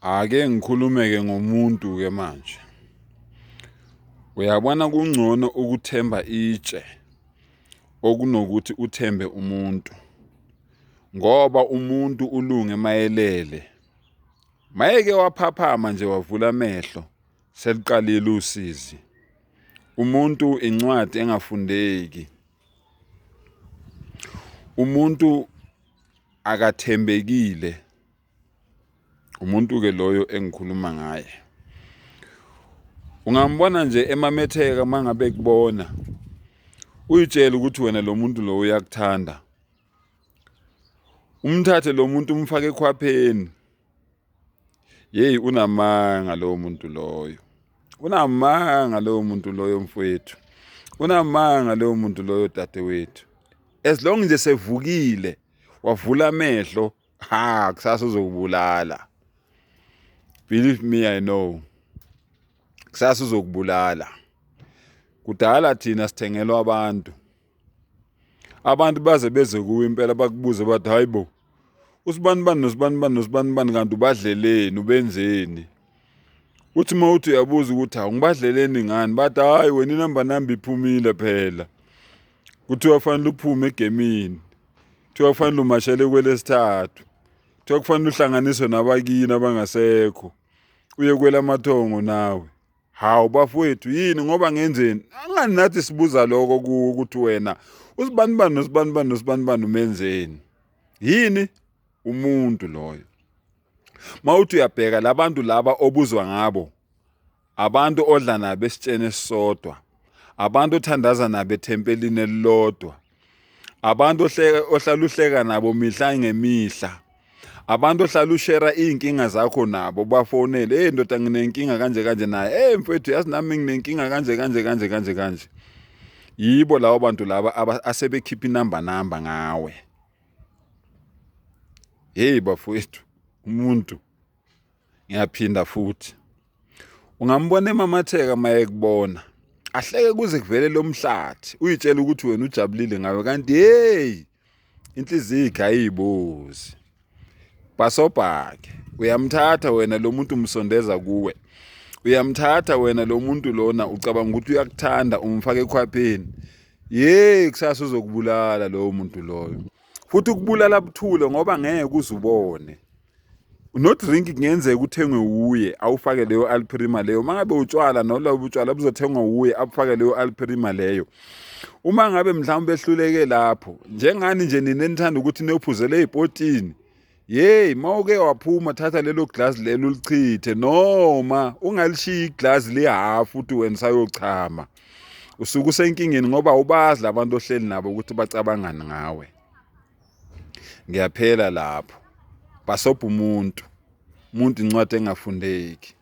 Ake ngikhulume-ke ngomuntu-ke manje. Uyabona kungcono ukuthemba itshe okunokuthi uthembe umuntu. Ngoba umuntu ulunge mayelele. Mayeke waphaphama nje wavula amehlo seliqalile usizi. Umuntu incwadi engafundeki. Umuntu akathembekile. Umuntu-ke loyo engikhuluma ngaye. Ungambona nje emametheka mangabe kubona. Uyitshela ukuthi wena lo muntu lo uyakuthanda. Umthathe lo muntu umfake ekhwapheni. Hey, unamanga lowo muntu loyo. Unamanga lowo muntu loyo mfowethu. Unamanga lowo muntu loyo dadewethu. As long nje sevukile wavula amehlo, kusasa uzokubulala. Believe me, I know. Kusasa uzokubulala. Kudala thina sithengelwa abantu. Abantu baze beze kuwe impela bakubuze bathi hayibo. Usibani kanti ubadleleni ubenzeni. Uthi mawuthi uyabuza ukuthi ngibadleleni ngani bathi hayi wena inamba iphumile phela. Kuthiwa kufanele uphume egemini. Kuthiwa kufanele umashele kwelesithathu. Kuthiwa kufanele uhlanganiswe nabakini abangasekho. Uye kwelamathongo nawe. Hawu bafowethu yini ngoba ngenzeni? Angani nathi sibuza lokho ukuthi wena usibani umenzeni? Yini umuntu loyo. Mawuthi uyabheka labantu laba obuzwa ngabo. Abantu odla nabo esitshene sisodwa. Abantu othandaza nabo ethempelini elilodwa. Abantu ohlala uhleka nabo mihla ngemihla. Abantu ohlala ushare inkinga zakho nabo bafonele, hey ndoda nginenkinga kanje naye. Hey mfowethu yazi nami nginenkinga kanje. Yibo labo bantu laba asebekhipha inamba ngawe. Hey bafowethu, umuntu ngiyaphinda futhi. Ungambona emamatheka maye kubona. Ahleke kuze kuvele lo mhlathi. Uyitshela ukuthi wena ujabulile ngawe kanti hey inhliziyo ayibozi. Basobhake. Uyamthatha wena lo muntu umsondeza kuwe. Uyamthatha wena lo muntu lona ucabanga ukuthi uyakuthanda umfake ekhwapheni. Hey kusasa uzokubulala lo muntu loyo. Futhi ukubulala buthule ngoba ngeke uzubone. No drink kungenzeka uthengwe uye awufake leyo alprima leyo. Mangabe utshwala nolabo utshwala buzothengwa uye afake leyo alprima leyo. Uma ngabe mhlawumbe behluleke lapho njengani nje ninenithanda ukuthi niyophuzela ezipotini. Hey mawuke waphuma thatha lelo glass lelo ulichithe noma ungalishiya iglass lehalf uthi wena sayochama. Usuku senkingeni ngoba ubazi labantu ohleli nabo ukuthi bacabangani ngawe. Ngiyaphela lapho. Basobha umuntu incwadi engafundeki.